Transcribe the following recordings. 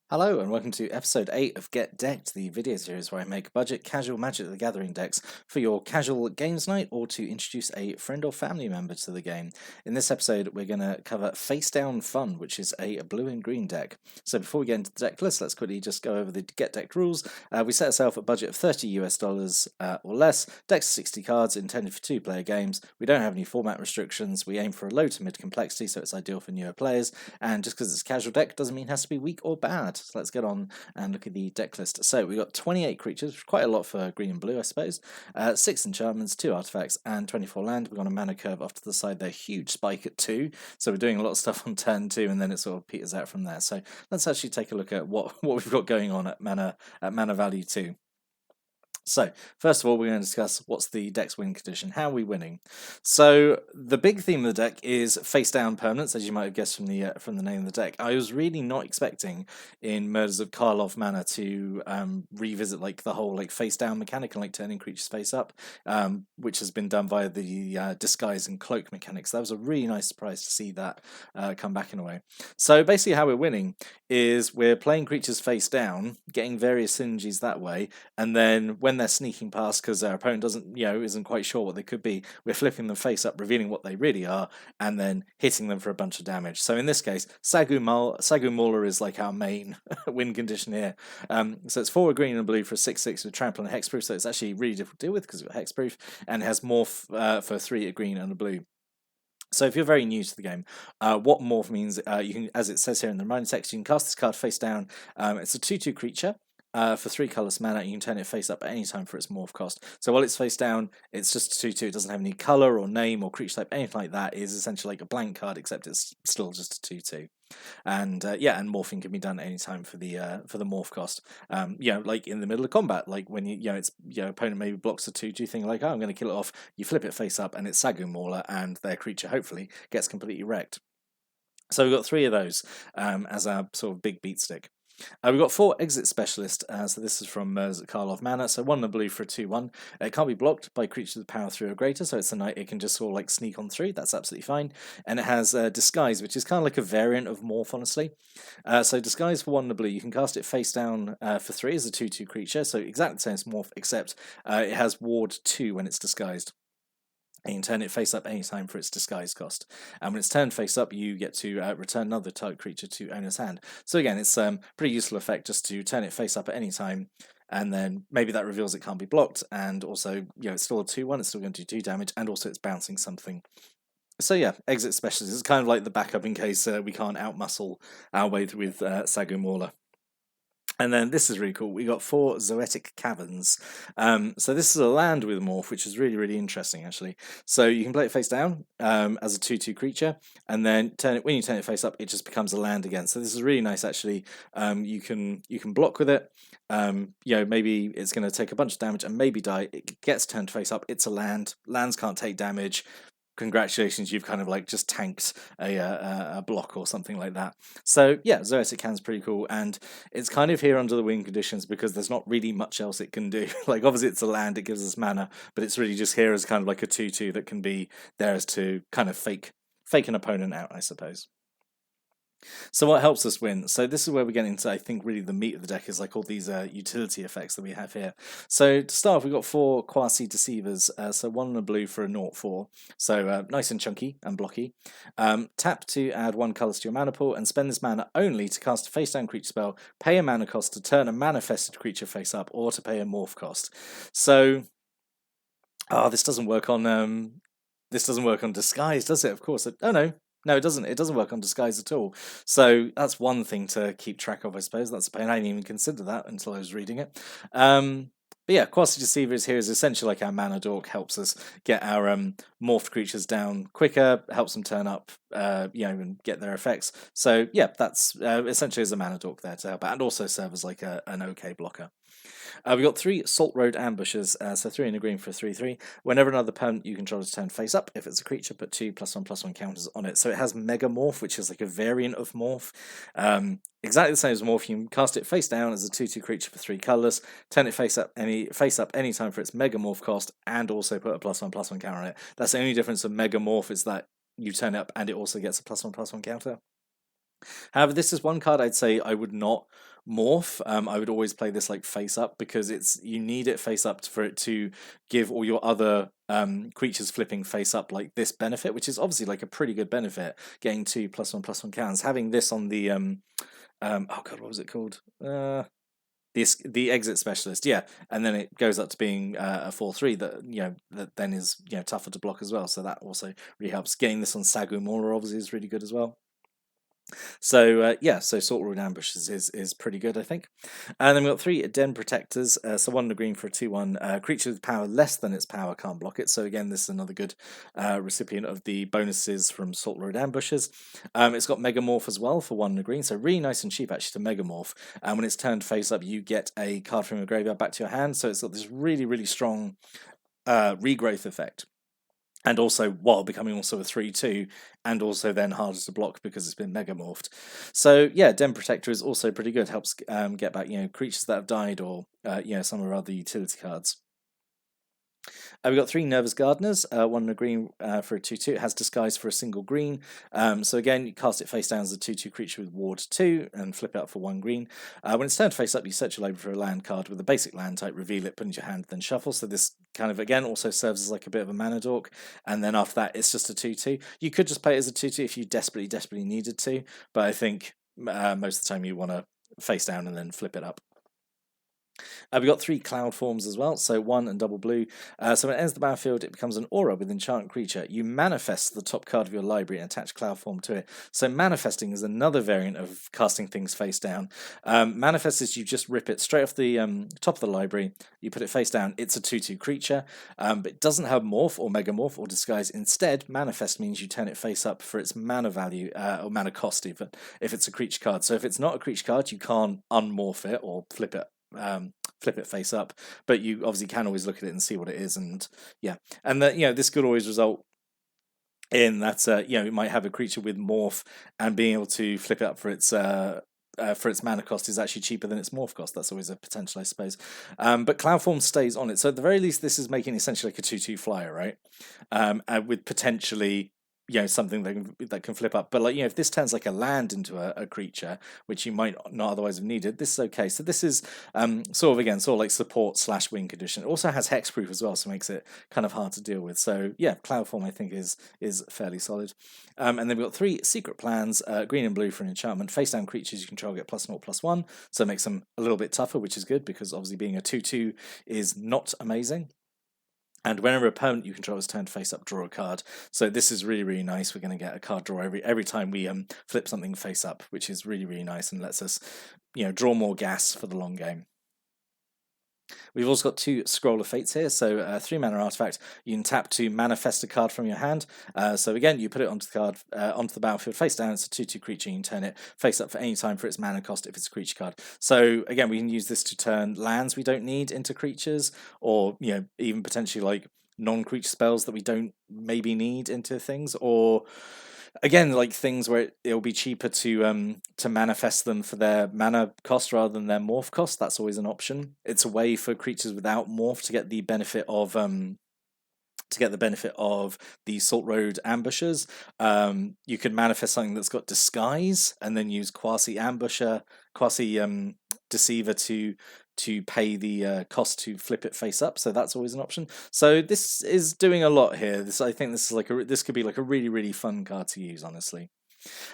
Hello and welcome to episode 8 of Get Decked, the video series where I make budget casual Magic the Gathering decks for your casual games night or to introduce a friend or family member to the game. In this episode we're going to cover Facedown Fun, which is a blue and green deck. So before we get into the deck list, let's quickly just go over the Get Decked rules. We set ourselves a budget of $30 or less, decks 60 cards intended for 2-player games. We don't have any format restrictions, we aim for a low to mid complexity so it's ideal for newer players, and just because it's a casual deck doesn't mean it has to be weak or bad. So let's get on and look at the deck list. So we've got 28 creatures, which is quite a lot for green and blue, I suppose. 6 enchantments, 2 artifacts, and 24 land. We've got a mana curve off to the side there, huge spike at 2. So we're doing a lot of stuff on turn 2, and then it sort of peters out from there. So let's actually take a look at what we've got going on at mana value 2. So, first of all, we're going to discuss what's the deck's win condition. How are we winning? So, the big theme of the deck is face down permanents, as you might have guessed from the name of the deck. I was really not expecting in Murders of Karlov Manor to revisit like the whole like face down mechanic and like turning creatures face up, which has been done via the disguise and cloak mechanics. That was a really nice surprise to see that come back in a way. So, basically, how we're winning is we're playing creatures face down, getting various synergies that way, and then when they're sneaking past because their opponent isn't quite sure what they could be, we're flipping them face up, revealing what they really are, and then hitting them for a bunch of damage. So in this case, Sagu Mauler is like our main win condition here. So it's 4 green and blue for a 6/6 with trample and hexproof, so it's actually really difficult to deal with because it's got hexproof, and it has morph for 3 a green and a blue. So if you're very new to the game, what morph means, you can, as it says here in the reminder text, you can cast this card face down. It's a 2/2 creature. For 3 colorless mana, you can turn it face up at any time for its morph cost. So while it's face down, it's just a 2/2. It doesn't have any color or name or creature type, anything like that. It is essentially like a blank card, except it's still just a 2/2. And and morphing can be done at any time for the morph cost. Like in the middle of combat, like when it's opponent maybe blocks a 2/2 thing, like I'm going to kill it off. You flip it face up, and it's Sagu Mauler, and their creature hopefully gets completely wrecked. So we've got 3 of those as our sort of big beat stick. We've got 4 Exit Specialist, so this is from Karlov Manor, so 1 in blue for a 2/1. It can't be blocked by creatures with power 3 or greater, so it's a knight, it can just sort of like sneak on 3, that's absolutely fine. And it has Disguise, which is kind of like a variant of Morph, honestly. So Disguise for 1 in blue, you can cast it face down for 3 as a 2/2 creature, so exactly the same as Morph, except it has Ward 2 when it's disguised. And you can turn it face up anytime for its disguise cost. And when it's turned face up, you get to return another target creature to owner's hand. So again, it's a pretty useful effect just to turn it face up at any time, and then maybe that reveals it can't be blocked, and also, it's still a 2/1, it's still going to do 2 damage, and also it's bouncing something. So yeah, Exit Specialist is kind of like the backup in case we can't outmuscle our way through with Sagu Mauler. And then this is really cool. We got 4 Zoetic Caverns. So this is a land with morph, which is really, really interesting, actually. So you can play it face down as a 2/2 creature, and then when you turn it face up, it just becomes a land again. So this is really nice, actually. You can block with it. Maybe it's going to take a bunch of damage and maybe die. It gets turned face up. It's a land. Lands can't take damage. Congratulations, you've kind of like just tanked a block or something like that. So yeah, Zoetic Can's pretty cool, and it's kind of here under the win conditions because there's not really much else it can do. Like obviously it's a land, it gives us mana, but it's really just here as kind of like a 2/2 that can be there as to kind of fake an opponent out, I suppose. So what helps us win? So this is where we get into, I think, really the meat of the deck is like all these utility effects that we have here. So to start off, we've got 4 Quasi Deceivers, so 1 in a blue for a 0/4. So nice and chunky and blocky. Tap to add 1 colours to your mana pool and spend this mana only to cast a face down creature spell, pay a mana cost to turn a manifested creature face up, or to pay a morph cost. So, this doesn't work on disguise, does it? Of course. Oh no. No, it doesn't. It doesn't work on disguise at all. So that's one thing to keep track of, I suppose. That's a pain. I didn't even consider that until I was reading it. But yeah, Quasi Deceivers here is essentially like our mana dork, helps us get our morphed creatures down quicker, helps them turn up, and get their effects. So yeah, that's essentially as a mana dork there to help out, and also serve as like an okay blocker. We've got 3 Salt Road Ambushes, so 3 in a green for a 3/3. Whenever another opponent you control is turned face up, if it's a creature, put 2 +1/+1 counters on it. So it has Mega Morph, which is like a variant of Morph. Exactly the same as Morph. You can cast it face down as a 2/2 creature for 3 colorless, turn it face up any time for its Mega Morph cost, and also put a +1/+1 counter on it. That's the only difference of Mega Morph is that you turn it up and it also gets a +1/+1 counter. However, this is one card I'd say I would not morph, I would always play this like face up, because you need it face up for it to give all your other creatures flipping face up like this benefit, which is obviously like a pretty good benefit, getting 2+1/+1 counters. Having this on the oh god, what was it called? The exit specialist, yeah, and then it goes up to being a 4/3 that that then is tougher to block as well. So that also really helps. Getting this on Sagumora obviously is really good as well. So yeah, so Salt Road Ambushes is pretty good, I think. And then we've got 3 Den Protectors, so 1 and a green for a 2/1. Creature with power less than its power can't block it. So again, this is another good recipient of the bonuses from Salt Road Ambushes. It's got Megamorph as well for 1 and a green, so really nice and cheap actually to Megamorph. And when it's turned face up, you get a card from your graveyard back to your hand. So it's got this really strong regrowth effect. And also, while becoming also a 3/2, and also then harder to block because it's been megamorphed. So yeah, Den Protector is also pretty good. Helps get back creatures that have died, or some of our other utility cards. We've got 3 Nervous Gardeners, 1 and a green for a 2/2. It has Disguise for a single green. So again, you cast it face down as a 2/2 creature with Ward 2 and flip it up for 1 green. When it's turned face up, you search your library for a land card with a basic land type, reveal it, put it into your hand, then shuffle. So this kind of, again, also serves as like a bit of a mana dork. And then after that, it's just a 2/2. You could just play it as a 2/2 if you desperately needed to, but I think most of the time you want to face down and then flip it up. We've got 3 cloud forms as well, so 1 and double blue. So when it ends the battlefield, it becomes an aura with enchant creature. You manifest the top card of your library and attach cloud form to it. So manifesting is another variant of casting things face down. Manifest is you just rip it straight off the top of the library, you put it face down, it's a 2/2 creature, but it doesn't have morph or megamorph or disguise. Instead, manifest means you turn it face up for its mana value, or mana cost even, if it's a creature card. So if it's not a creature card, you can't unmorph it or flip it face up, but you obviously can always look at it and see what it is. And yeah, and that this could always result in that it might have a creature with morph, and being able to flip it up for its mana cost is actually cheaper than its morph cost. That's always a potential, I suppose. But cloud form stays on it, so at the very least this is making essentially like a 2/2 flyer, right? With potentially something that can flip up. But like if this turns like a land into a creature, which you might not otherwise have needed, this is okay. So this is sort of like support / win condition. It also has hexproof as well, so it makes it kind of hard to deal with. So yeah, cloud form I think is fairly solid. And then we've got 3 secret plans, green and blue for an enchantment. Face down creatures you control get +0/+1, so it makes them a little bit tougher, which is good because obviously being a 2/2 is not amazing. And whenever an opponent you control is turned face up, draw a card. So this is really nice. We're going to get a card draw every time we flip something face up, which is really nice and lets us draw more gas for the long game. We've also got 2 Scroll of Fates here, so 3 mana artifact. You can tap to manifest a card from your hand. So again, you put it onto the card, onto the battlefield face down. It's a 2/2 creature. You can turn it face up for any time for its mana cost if it's a creature card. So again, we can use this to turn lands we don't need into creatures, or even potentially like non-creature spells that we don't maybe need into things, or again like things where it'll be cheaper to manifest them for their mana cost rather than their morph cost. That's always an option. It's a way for creatures without morph to get the benefit of the Salt Road Ambushes. You could manifest something that's got disguise and then use quasi deceiver to pay the cost to flip it face up. So that's always an option. So this is doing a lot here. I think this is this could be like a really fun card to use, honestly.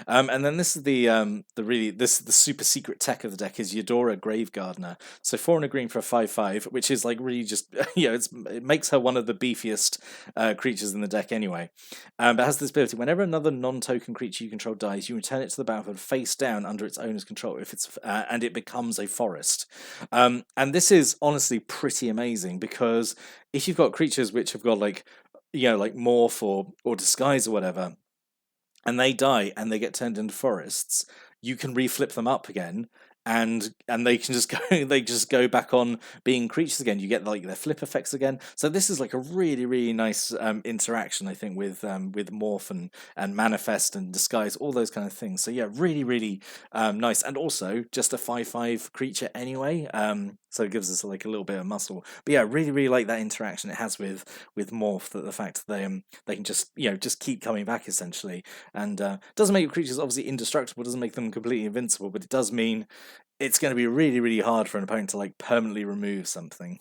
And then this is the super secret tech of the deck is Eudora Grave Gardener. So 4 and a green for a 5/5, which is like really just it makes her one of the beefiest creatures in the deck anyway. But it has this ability: whenever another non-token creature you control dies, you return it to the battlefield face down under its owner's control. If it's and it becomes a forest. And this is honestly pretty amazing, because if you've got creatures which have got like morph or disguise or whatever, and they die and they get turned into forests, you can reflip them up again, and they can just go back on being creatures again. You get like their flip effects again. So this is like a really nice interaction, I think, with morph and manifest and disguise, all those kind of things. So yeah, really nice, and also just a 5/5 creature anyway. So it gives us like a little bit of muscle. But yeah, really like that interaction it has with morph. That the fact that they can just keep coming back essentially, and doesn't make your creatures obviously indestructible. Doesn't make them completely invincible, but it does mean it's going to be really, really hard for an opponent to like permanently remove something.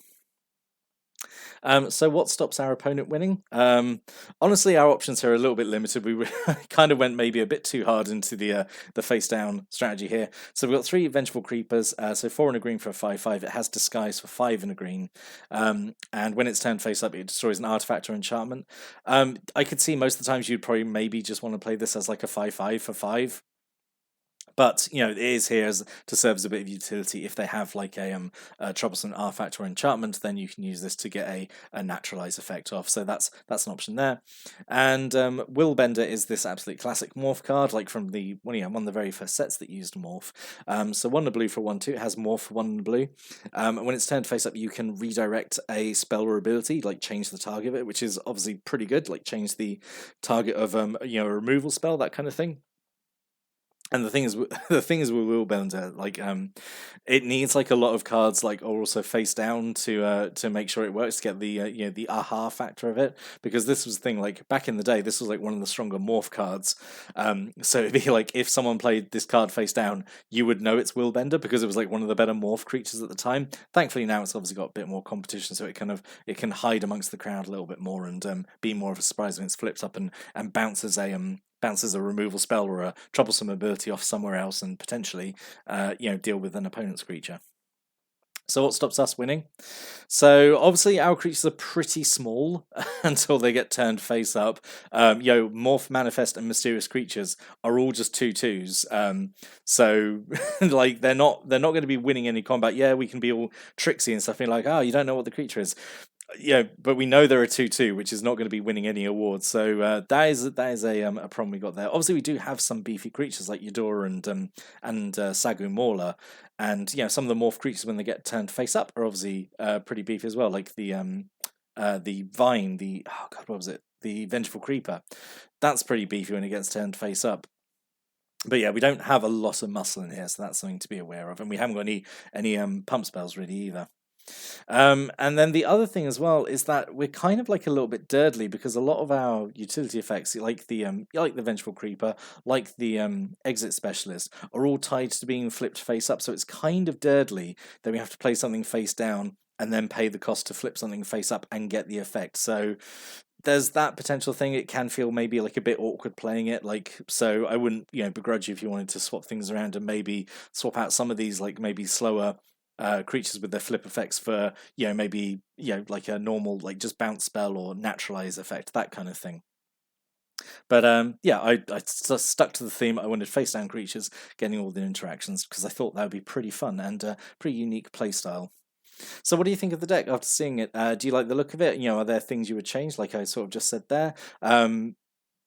So what stops our opponent winning? Honestly, our options here are a little bit limited. We kind of went maybe a bit too hard into the face down strategy here. So we've got 3 Vengeful Creepers, so 4 and a green for a 5/5. It has Disguise for 5 and a green. And when it's turned face up, it destroys an artifact or enchantment. I could see most of the times you'd probably maybe just want to play this as like a 5/5 for 5. But it is here to serve as a bit of utility. If they have like a troublesome artifact or enchantment, then you can use this to get a naturalize effect off. So that's an option there. And Willbender is this absolute classic morph card, like from the one of the very first sets that used morph. So 1 and a blue for 1/2. It has morph for 1 and a blue. When it's turned face up, you can redirect a spell or ability, like change the target of it, which is obviously pretty good. Like change the target of a removal spell, that kind of thing. And the thing is with Willbender, like it needs like a lot of cards like or also face down to make sure it works, to get the the aha factor of it. Because this was the thing, like back in the day, this was like one of the stronger morph cards. So it'd be like if someone played this card face down, you would know it's Willbender because it was like one of the better morph creatures at the time. Thankfully now it's obviously got a bit more competition, so it can hide amongst the crowd a little bit more and be more of a surprise when it's flipped up and bounces a removal spell or a troublesome ability off somewhere else and potentially deal with an opponent's creature. So what stops us winning? So obviously our creatures are pretty small until they get turned face up. Morph, Manifest, and Mysterious Creatures are all just 2/2s. So like they're not going to be winning any combat. Yeah, we can be all tricksy and stuff. And like, you don't know what the creature is. Yeah, but we know they're a 2/2, which is not going to be winning any awards. So that is a problem we got there. Obviously, we do have some beefy creatures like Eudora and Sagu Mauler, and some of the morph creatures when they get turned face up are obviously pretty beefy as well. Like the Vine, what was it? The Vengeful Creeper. That's pretty beefy when it gets turned face up. But yeah, we don't have a lot of muscle in here, so that's something to be aware of. And we haven't got any pump spells really either. And then the other thing as well is that we're kind of like a little bit dirtly because a lot of our utility effects, like the Vengeful Creeper, like the Exit Specialist, are all tied to being flipped face up. So it's kind of dirtly that we have to play something face down and then pay the cost to flip something face up and get the effect. So there's that potential thing. It can feel maybe like a bit awkward playing it, so I wouldn't begrudge you if you wanted to swap things around and maybe swap out some of these like maybe slower creatures with their flip effects for maybe like a normal like just bounce spell or naturalize effect, that kind of thing. But I stuck to the theme. I wanted face down creatures getting all the interactions because I thought that would be pretty fun and pretty unique playstyle. So what do you think of the deck after seeing it? Do you like the look of it? Are there things you would change, like I sort of just said there?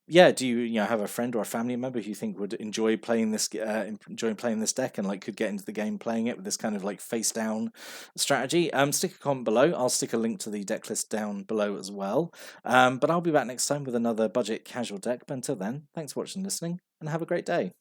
Do you have a friend or a family member who you think would enjoy playing this deck and like could get into the game playing it with this kind of like face down strategy? Stick a comment below. I'll stick a link to the deck list down below as well. But I'll be back next time with another budget casual deck. But until then, thanks for watching and listening, and have a great day.